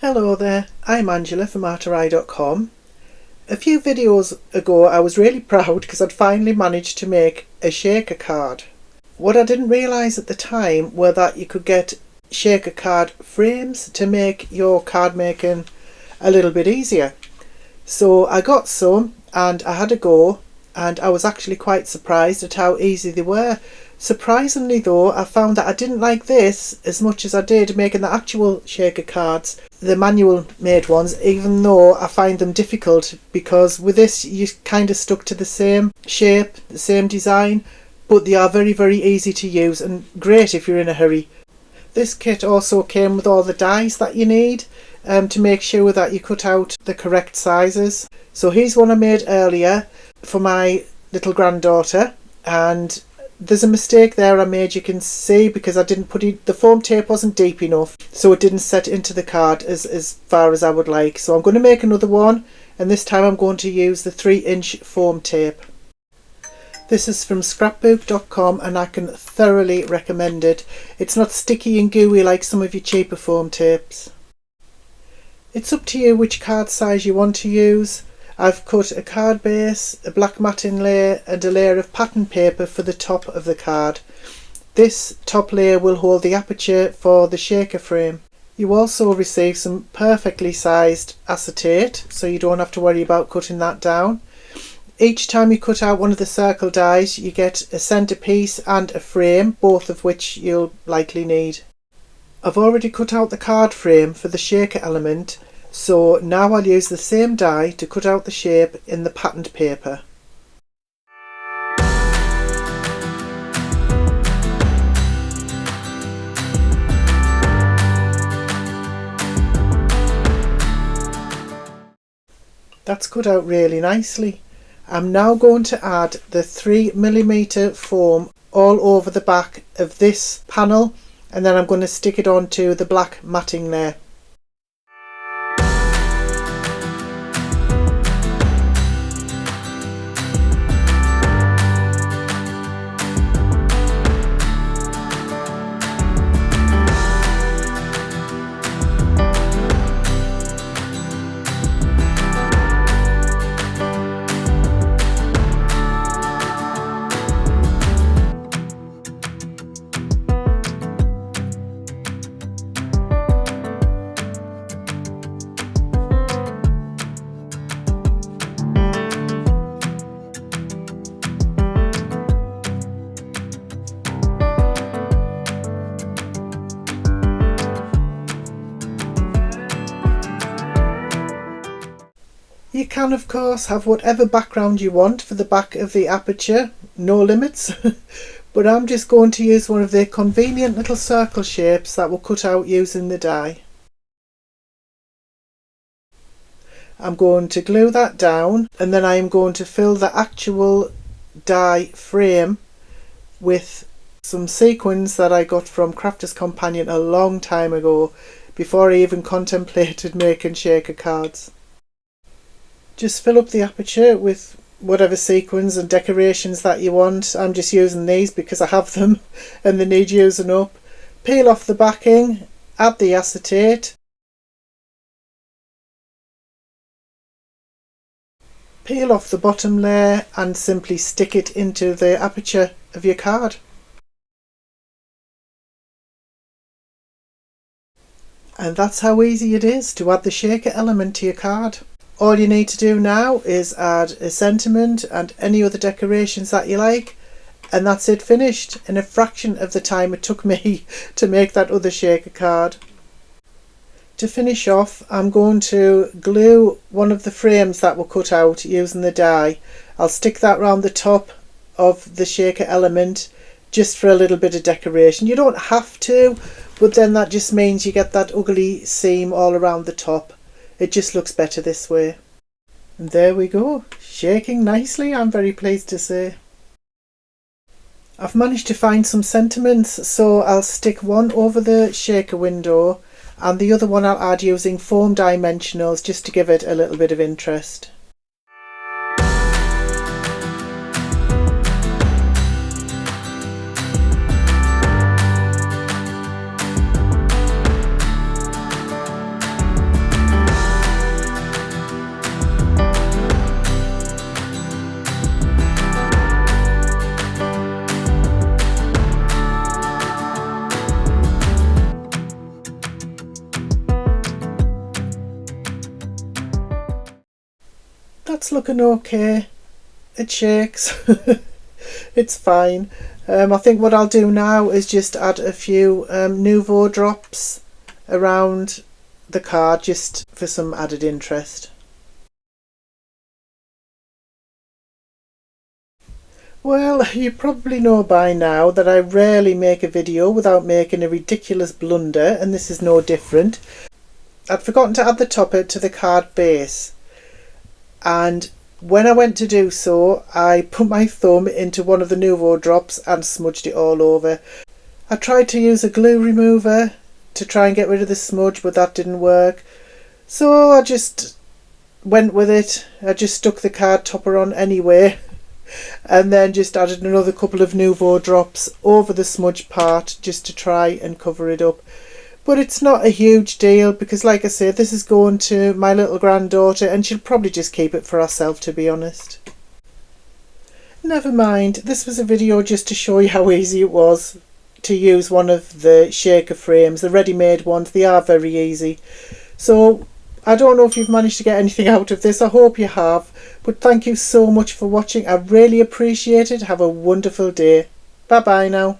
Hello there, I'm Angela from Aparture.com. A few videos ago I was really proud because I'd finally managed to make a shaker card. What I didn't realise at the time were that you could get shaker card frames to make your card making a little bit easier. So I got some and I had a go, and I was actually quite surprised at how easy they were. Surprisingly though, I found that I didn't like this as much as I did making the actual shaker cards, the manual made ones, even though I find them difficult, because with this you kind of stuck to the same shape, the same design, but they are very easy to use and great if you're in a hurry. This kit also came with all the dies that you need to make sure that you cut out the correct sizes. So here's one I made earlier for my little granddaughter, and there's a mistake there I made, you can see, because I didn't put it, the foam tape wasn't deep enough, so it didn't set into the card as far as I would like. So I'm going to make another one, and this time I'm going to use the 3-inch foam tape. This is from scrapbook.com and I can thoroughly recommend it. It's not sticky and gooey like some of your cheaper foam tapes. It's up to you which card size you want to use. I've cut a card base, a black matting layer and a layer of pattern paper for the top of the card. This top layer will hold the aperture for the shaker frame. You also receive some perfectly sized acetate, so you don't have to worry about cutting that down. Each time you cut out one of the circle dies, you get a centerpiece and a frame, both of which you'll likely need. I've already cut out the card frame for the shaker element, so now I'll use the same die to cut out the shape in the patterned paper. That's cut out really nicely. I'm now going to add the 3mm foam all over the back of this panel, and then I'm going to stick it onto the black matting layer. You can of course have whatever background you want for the back of the Aparture, no limits, but I'm just going to use one of the convenient little circle shapes that were cut out using the die. I'm going to glue that down, and then I am going to fill the actual die frame with some sequins that I got from Crafter's Companion a long time ago, before I even contemplated making shaker cards. Just fill up the Aparture with whatever sequins and decorations that you want. I'm just using these because I have them and they need using up. Peel off the backing, add the acetate, peel off the bottom layer and simply stick it into the Aparture of your card. And that's how easy it is to add the shaker element to your card. All you need to do now is add a sentiment and any other decorations that you like, and that's it, finished in a fraction of the time it took me to make that other shaker card. To finish off, I'm going to glue one of the frames that were cut out using the die. I'll stick that round the top of the shaker element just for a little bit of decoration. You don't have to, but then that just means you get that ugly seam all around the top. It just looks better this way. And there we go, shaking nicely, I'm very pleased to say. I've managed to find some sentiments, so I'll stick one over the shaker window and the other one I'll add using foam dimensionals just to give it a little bit of interest. that's looking okay. It shakes. It's fine. I think what I'll do now is just add a few Nouveau drops around the card just for some added interest. Well, you probably know by now that I rarely make a video without making a ridiculous blunder, and this is no different. I'd forgotten to add the topper to the card base, and when I went to do so, I put my thumb into one of the Nouveau drops and smudged it all over. I tried to use a glue remover to try and get rid of the smudge, but that didn't work. So I just went with it. I just stuck the card topper on anyway, and then just added another couple of Nouveau drops over the smudge part just to try and cover it up. But it's not a huge deal because, like I say, this is going to my little granddaughter and she'll probably just keep it for herself, to be honest. Never mind, this was a video just to show you how easy it was to use one of the shaker frames, the ready-made ones. They are very easy. So I don't know if you've managed to get anything out of this. I hope you have. But thank you so much for watching. I really appreciate it. Have a wonderful day. Bye bye now.